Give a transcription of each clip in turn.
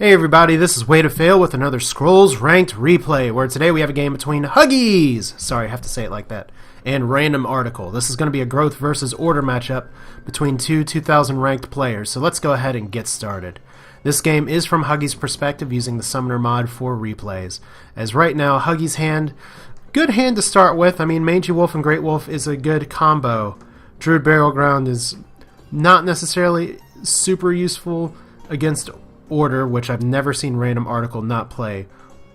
Hey everybody, this is Way to Fail with another Scrolls Ranked replay, where today we have a game between Huggiezz, sorry I have to say it like that, and RandomArticle. This is going to be a growth versus order matchup between two 2000 ranked players, so let's go ahead and get started. This game is from Huggiezz' perspective using the Summoner mod for replays, as right now Huggiezz' hand, good hand to start with. I mean, Mangy Wolf and Great Wolf is a good combo. Druid Burial Ground is not necessarily super useful against Order, which I've never seen RandomArticle not play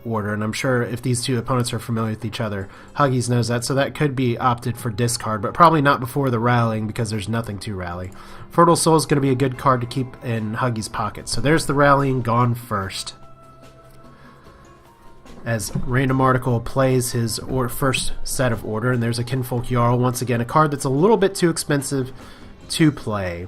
Order, and I'm sure if these two opponents are familiar with each other, Huggiezz knows that, so that could be opted for discard, but probably not before the rallying because there's nothing to rally. Fertile Soul is going to be a good card to keep in Huggiezz' pocket, so there's the rallying gone first. As RandomArticle plays his first set of Order, and there's a Kinfolk Jarl, once again a card that's a little bit too expensive to play,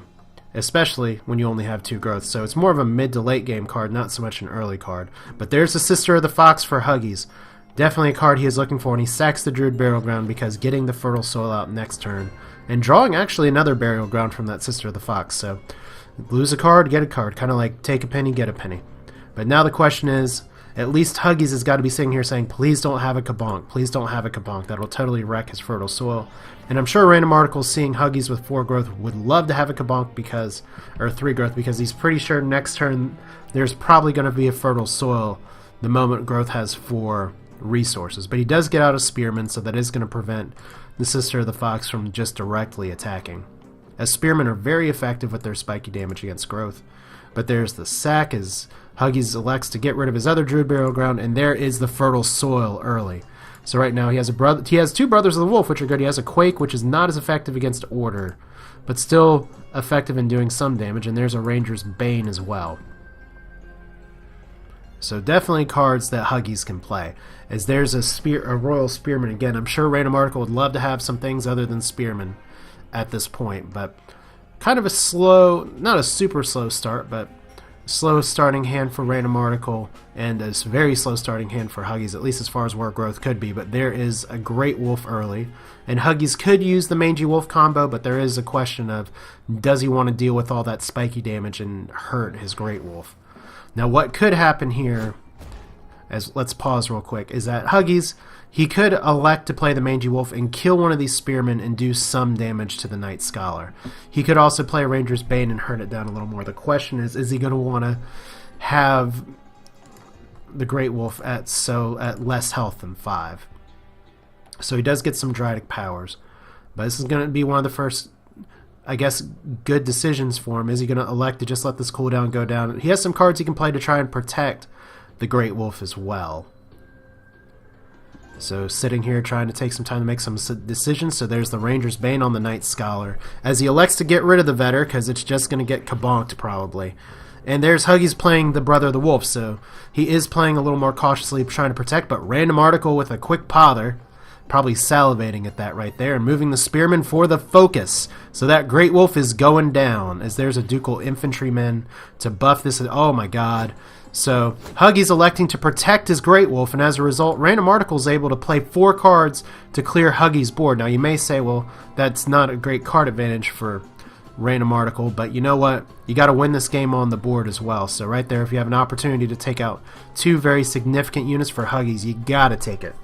especially when you only have two growths. So it's more of a mid to late game card, not so much an early card. But there's the Sister of the Fox for Huggiezz. Definitely a card he is looking for, and he sacks the Druid Burial Ground because getting the Fertile Soul out next turn, and drawing actually another Burial Ground from that Sister of the Fox. So lose a card, get a card, kind of like take a penny, get a penny. But now the question is, at least Huggiezz has got to be sitting here saying, please don't have a Kabonk, please don't have a Kabonk. That'll totally wreck his Fertile Soil. And I'm sure RandomArticle, seeing Huggiezz with 4 growth, would love to have a Kabonk because, or 3 growth, because he's pretty sure next turn there's probably going to be a Fertile Soil the moment growth has 4 resources. But he does get out a Spearman, so that is going to prevent the Sister of the Fox from just directly attacking, as Spearmen are very effective with their spiky damage against growth. But there's the sack as Huggiezz elects to get rid of his other Druid Burial Ground, and there is the Fertile Soil early. So right now he has two Brothers of the Wolf, which are good. He has a Quake, which is not as effective against Order, but still effective in doing some damage, and there's a Ranger's Bane as well. So definitely cards that Huggiezz can play. As there's a Royal Spearman again. I'm sure RandomArticle would love to have some things other than Spearman at this point, but kind of a slow, not a super slow start, but slow starting hand for RandomArticle, and a very slow starting hand for Huggiezz, at least as far as where growth could be. But there is a Great Wolf early, and Huggiezz could use the Mangy Wolf combo, but there is a question of, does he want to deal with all that spiky damage and hurt his Great Wolf? Now what could happen here, as let's pause real quick, is that Huggiezz, he could elect to play the Mangy Wolf and kill one of these Spearmen and do some damage to the Night Scholar. He could also play Ranger's Bane and hurt it down a little more. The question is he going to want to have the Great Wolf at less health than 5? So he does get some Dryadic powers, but this is going to be one of the first, I guess, good decisions for him. Is he going to elect to just let this cooldown go down? He has some cards he can play to try and protect the Great Wolf as well. So sitting here trying to take some time to make some decisions. So there's the Ranger's Bane on the Night Scholar, as he elects to get rid of the Vetter because it's just going to get kabonked probably. And there's Huggiezz playing the Brother of the Wolf, so he is playing a little more cautiously, trying to protect, but RandomArticle with a quick pother, probably salivating at that right there, and moving the Spearman for the focus. So that Great Wolf is going down, as there's a Ducal Infantryman to buff this. Oh my god. So Huggiezz electing to protect his Great Wolf, and as a result, RandomArticle is able to play 4 cards to clear Huggiezz' board. Now you may say, well, that's not a great card advantage for RandomArticle, but you know what? You got to win this game on the board as well. So right there, if you have an opportunity to take out 2 very significant units for Huggiezz, you got to take it.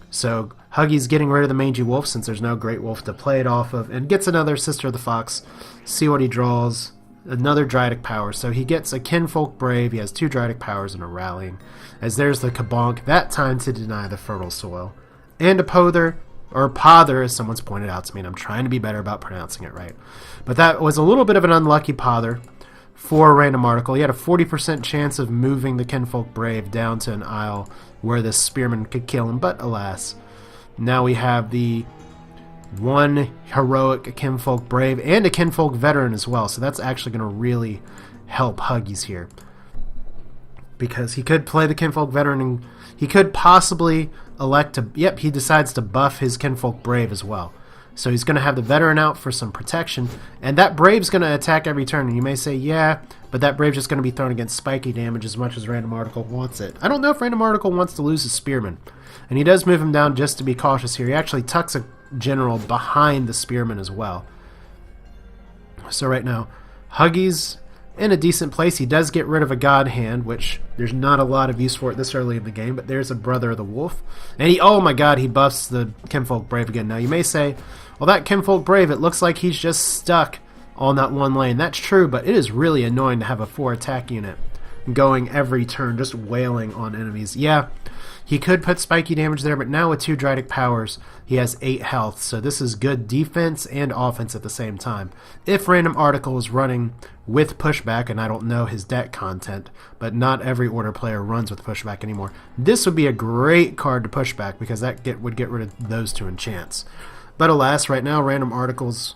So Huggiezz getting rid of the Mangy Wolf since there's no Great Wolf to play it off of, and gets another Sister of the Fox. See what he draws. Another Dryadic power, so he gets a Kinfolk Brave. He has 2 Dryadic powers and a Rallying, as there's the Kabonk, that time to deny the Fertile Soil, and a Pother, or Pother as someone's pointed out to me, and I'm trying to be better about pronouncing it right. But that was a little bit of an unlucky Pother for RandomArticle. He had a 40% chance of moving the Kinfolk Brave down to an isle where this Spearman could kill him, but alas. Now we have the one heroic Kinfolk Brave and a Kinfolk Veteran as well, so that's actually going to really help Huggiezz here, because he could play the Kinfolk Veteran and he could possibly elect to, yep, he decides to buff his Kinfolk Brave as well. So he's going to have the Veteran out for some protection, and that Brave's going to attack every turn, and you may say, yeah, but that Brave's just going to be thrown against spiky damage as much as RandomArticle wants it. I don't know if RandomArticle wants to lose his Spearman, and he does move him down just to be cautious here. He actually tucks a General behind the Spearman as well. So right now, Huggiezz in a decent place. He does get rid of a God Hand, which there's not a lot of use for it this early in the game, but there's a Brother of the Wolf. And he, oh my god, he buffs the Kinfolk Brave again. Now you may say, well, that Kinfolk Brave, it looks like he's just stuck on that one lane. That's true, but it is really annoying to have a 4 attack unit going every turn, just wailing on enemies. Yeah, he could put spiky damage there, but now with 2 Drydic Powers, he has 8 health, so this is good defense and offense at the same time. If Random Article is running with pushback, and I don't know his deck content, but not every Order player runs with pushback anymore, this would be a great card to pushback because that would get rid of those 2 enchants. But alas, right now, Random Article's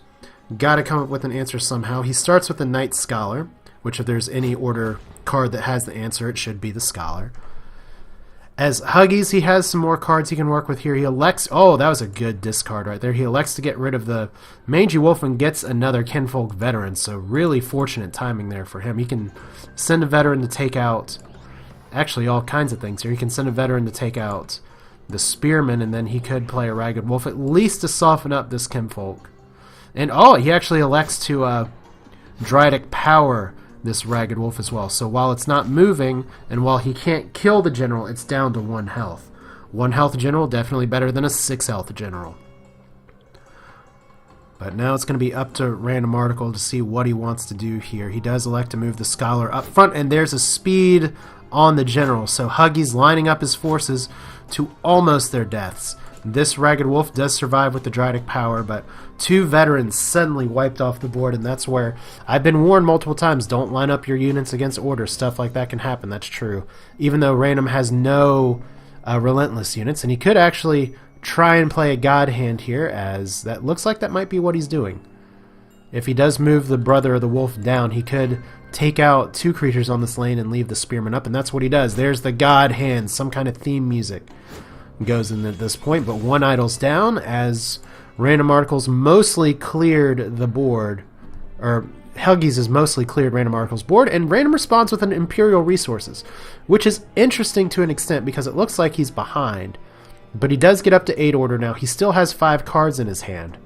got to come up with an answer somehow. He starts with the Knight Scholar, which if there's any Order card that has the answer, it should be the Scholar. As Huggiezz, he has some more cards he can work with here. He elects... Oh, that was a good discard right there. He elects to get rid of the Mangy Wolf and gets another Kinfolk Veteran, so really fortunate timing there for him. He can send a Veteran to take out... Actually, all kinds of things here. He can send a Veteran to take out the Spearman, and then he could play a Ragged Wolf, at least to soften up this Kinfolk. And, oh, he actually elects to Drydic Power this Ragged Wolf as well. So while it's not moving, and while he can't kill the General, it's down to 1 health. 1 health General, definitely better than a 6 health General. But now it's going to be up to Random Article to see what he wants to do here. He does elect to move the Scholar up front, and there's a speed on the General. So Huggiezz lining up his forces to almost their deaths. This Ragged Wolf does survive with the Drydic Power, but 2 Veterans suddenly wiped off the board, and that's where I've been warned multiple times, don't line up your units against Order. Stuff like that can happen, that's true. Even though Random has no Relentless units, and he could actually try and play a God Hand here, as that looks like that might be what he's doing. If he does move the Brother of the Wolf down, he could take out 2 creatures on this lane and leave the Spearman up, and that's what he does. There's the God Hand, some kind of theme music goes in at this point, but 1 idol's down as Random Article's mostly cleared the board, or Huggiezz has mostly cleared Random Article's board, and Random responds with an Imperial Resources, which is interesting to an extent because it looks like he's behind, but he does get up to 8 Order now. He still has 5 cards in his hand,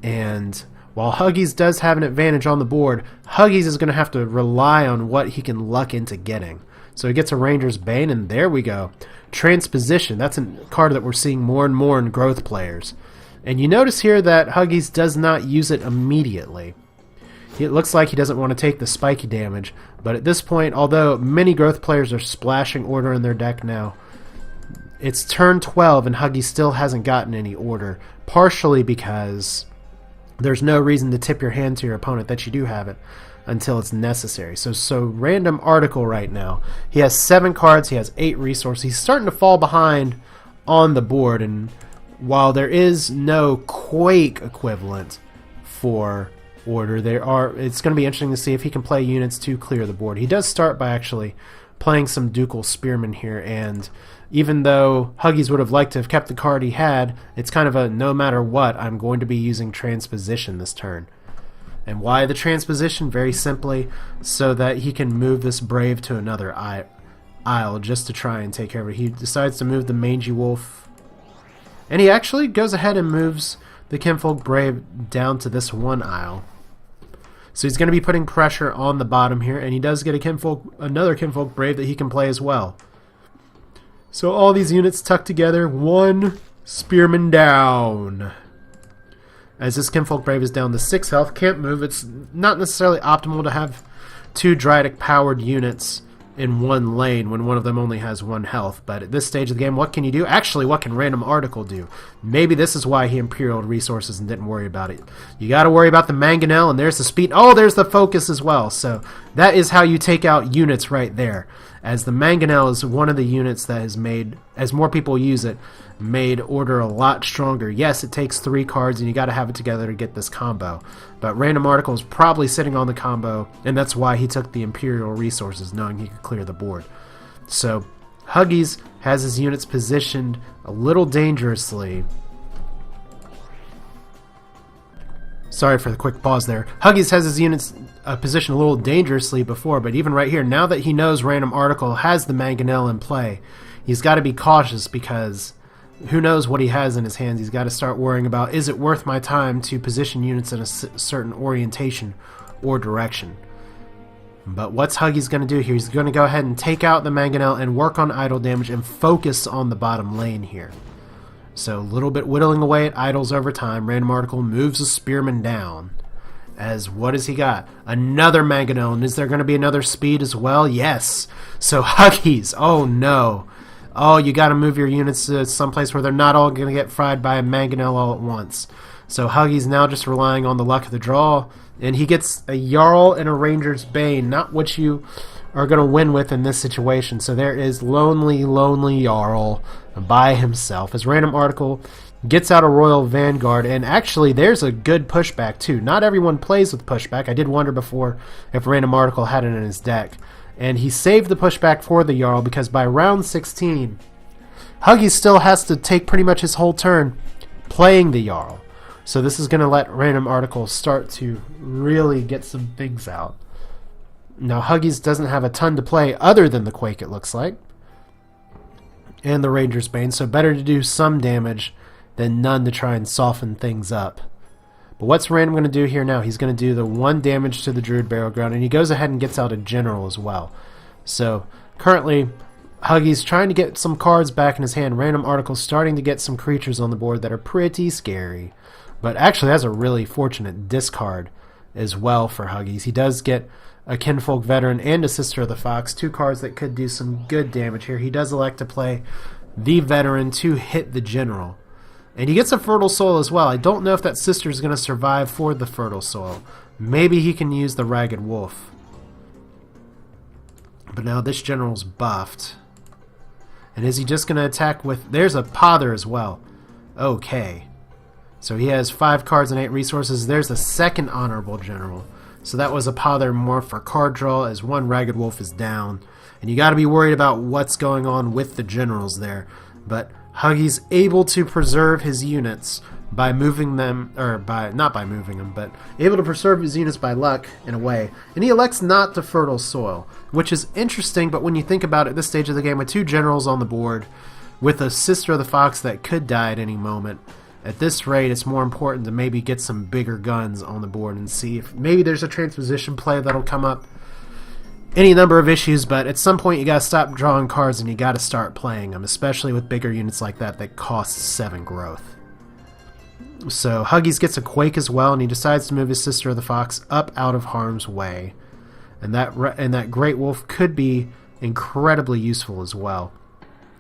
and while Huggiezz does have an advantage on the board, Huggiezz is going to have to rely on what he can luck into getting. So he gets a Ranger's Bane, and there we go. Transposition, that's a card that we're seeing more and more in growth players. And you notice here that Huggiezz does not use it immediately. It looks like he doesn't want to take the spiky damage, but at this point, although many growth players are splashing Order in their deck now, it's turn 12 and Huggiezz still hasn't gotten any Order, partially because there's no reason to tip your hand to your opponent that you do have it until it's necessary. So Random Article right now, he has 7 cards, he has 8 resources. He's starting to fall behind on the board, and while there is no Quake equivalent for Order, it's going to be interesting to see if he can play units to clear the board. He does start by actually playing some Ducal Spearmen here, and even though Huggiezz would have liked to have kept the card he had, it's kind of a no matter what, I'm going to be using Transposition this turn. And why the Transposition? Very simply, so that he can move this Brave to another aisle just to try and take care of it. He decides to move the Mangy Wolf, and he actually goes ahead and moves the Kinfolk Brave down to this 1 aisle. So he's going to be putting pressure on the bottom here, and he does get another Kinfolk Brave that he can play as well. So all these units tucked together, 1 Spearman down. As this Kinfolk Brave is down to 6 health, can't move. It's not necessarily optimal to have 2 Drydic powered units in 1 lane when one of them only has 1 health. But at this stage of the game, what can you do? Actually, what can Random Article do? Maybe this is why he Imperial Resources and didn't worry about it. You got to worry about the Mangonel, and there's the speed. Oh, there's the focus as well. So that is how you take out units right there. As the Mangonel is one of the units that has made, as more people use it, made Order a lot stronger. Yes, it takes 3 cards and you got to have it together to get this combo, but Random Article is probably sitting on the combo, and that's why he took the Imperial Resources, knowing he could clear the board. So Huggiezz has his units positioned a little dangerously. Sorry for the quick pause there. Huggiezz has his units positioned a little dangerously before, but even right here, now that he knows Random Article has the Mangonel in play, he's got to be cautious because who knows what he has in his hands. He's got to start worrying about, is it worth my time to position units in a certain orientation or direction? But what's Huggiezz going to do here? He's going to go ahead and take out the Mangonel and work on idle damage and focus on the bottom lane here. So a little bit whittling away at idols over time. RandomArticle moves the Spearman down. As what has he got? Another Mangonel. And is there going to be another speed as well? Yes. So Huggiezz. Oh no. Oh, you got to move your units to someplace where they're not all going to get fried by a Mangonel all at once. So Huggiezz now just relying on the luck of the draw. And he gets a Jarl and a Ranger's Bane. Not what you are going to win with in this situation. So there is lonely Jarl by himself. As RandomArticle gets out a Royal Vanguard. And actually, there's a good pushback too. Not everyone plays with pushback. I did wonder before if RandomArticle had it in his deck. And he saved the pushback for the Jarl because by round 16, Huggiezz still has to take pretty much his whole turn playing the Jarl. So this is going to let RandomArticle start to really get some things out. Now Huggiezz doesn't have a ton to play other than the Quake, it looks like. And the Ranger's Bane, so better to do some damage than none to try and soften things up. But what's Random going to do here now? He's going to do the 1 damage to the Druid Burial Ground, and he goes ahead and gets out a General as well. So currently, Huggiezz trying to get some cards back in his hand. RandomArticle starting to get some creatures on the board that are pretty scary. But actually, that's a really fortunate discard as well for Huggiezz. He does get a Kinfolk Veteran and a Sister of the Fox, 2 cards that could do some good damage here. He does elect to play the Veteran to hit the General. And he gets a Fertile Soil as well. I don't know if that Sister is going to survive for the Fertile Soil. Maybe he can use the Ragged Wolf. But now this General's buffed. And is he just going to attack with... There's a Pother as well. Okay. So he has 5 cards and 8 resources. There's a second Honorable General. So that was a Pother more for card draw as 1 Ragged Wolf is down. And you got to be worried about what's going on with the Generals there. But Huggiezz able to preserve his units by moving them, or by not by moving them, but able to preserve his units by luck in a way. And he elects not to Fertile Soil, which is interesting, but when you think about it at this stage of the game with 2 Generals on the board, with a Sister of the Fox that could die at any moment, at this rate it's more important to maybe get some bigger guns on the board and see if maybe there's a transposition play that'll come up. Any number of issues, but at some point you gotta stop drawing cards and you gotta start playing them, especially with bigger units like that cost 7 growth. So Huggiezz gets a Quake as well, and he decides to move his Sister of the Fox up out of harm's way. And that Great Wolf could be incredibly useful as well.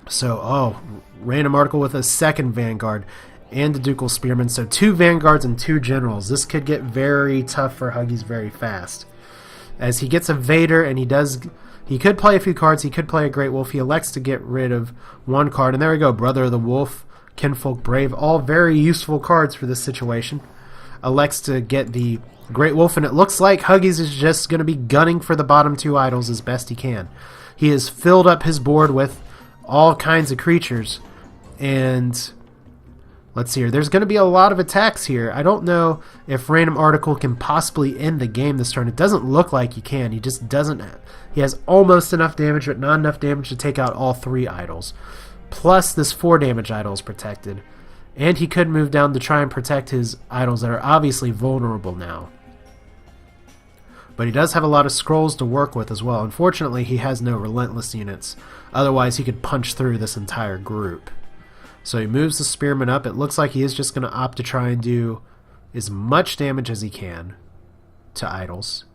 So, RandomArticle with a second Vanguard and a Ducal Spearman. So 2 Vanguards and 2 Generals. This could get very tough for Huggiezz very fast. As he gets a Vader, and he could play a few cards, he could play a Great Wolf, he elects to get rid of 1 card, and there we go, Brother of the Wolf, Kinfolk Brave, all very useful cards for this situation. Elects to get the Great Wolf, and it looks like Huggiezz is just going to be gunning for the bottom 2 idols as best he can. He has filled up his board with all kinds of creatures, and... let's see here. There's going to be a lot of attacks here. I don't know if RandomArticle can possibly end the game this turn. It doesn't look like he can. He just doesn't. He has almost enough damage, but not enough damage to take out all 3 idols. Plus, this 4 damage idol is protected. And he could move down to try and protect his idols that are obviously vulnerable now. But he does have a lot of scrolls to work with as well. Unfortunately, he has no Relentless units. Otherwise, he could punch through this entire group. So he moves the Spearman up. It looks like he is just going to opt to try and do as much damage as he can to idols.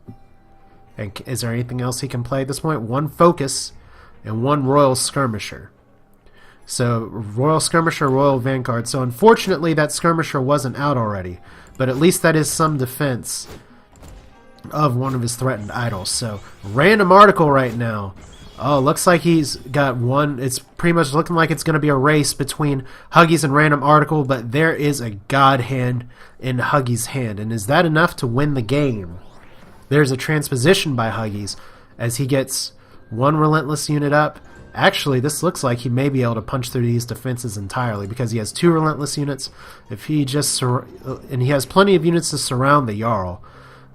And is there anything else he can play at this point? 1 Focus and 1 Royal Skirmisher. So Royal Skirmisher, Royal Vanguard. So unfortunately that Skirmisher wasn't out already. But at least that is some defense of one of his threatened idols. So RandomArticle right now. Oh, looks like he's got 1. It's pretty much looking like it's going to be a race between Huggiezz and RandomArticle, but there is a God Hand in Huggiez's hand. And is that enough to win the game? There's a transposition by Huggiezz as he gets 1 Relentless unit up. Actually, this looks like he may be able to punch through these defenses entirely because he has 2 Relentless units. If he just and he has plenty of units to surround the Jarl.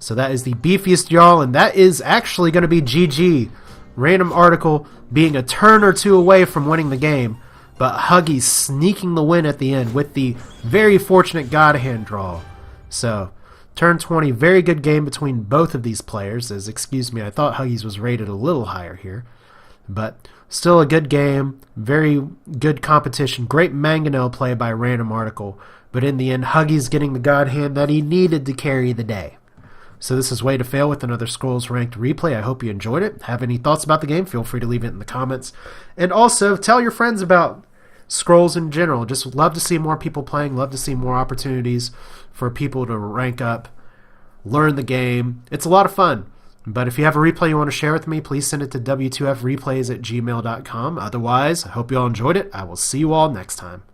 So that is the beefiest Jarl, and that is actually going to be GG. RandomArticle being a turn or 2 away from winning the game, but Huggiezz sneaking the win at the end with the very fortunate God Hand draw. So, Turn 20, very good game between both of these players. Excuse me, I thought Huggiezz was rated a little higher here. But still a good game, very good competition. Great mangonel play by RandomArticle. But in the end, Huggiezz getting the god hand that he needed to carry the day. So this is Way to Fail with another Scrolls Ranked replay. I hope you enjoyed it. Have any thoughts about the game? Feel free to leave it in the comments. And also, tell your friends about Scrolls in general. Just love to see more people playing. Love to see more opportunities for people to rank up, learn the game. It's a lot of fun. But if you have a replay you want to share with me, please send it to w2freplays@gmail.com. Otherwise, I hope you all enjoyed it. I will see you all next time.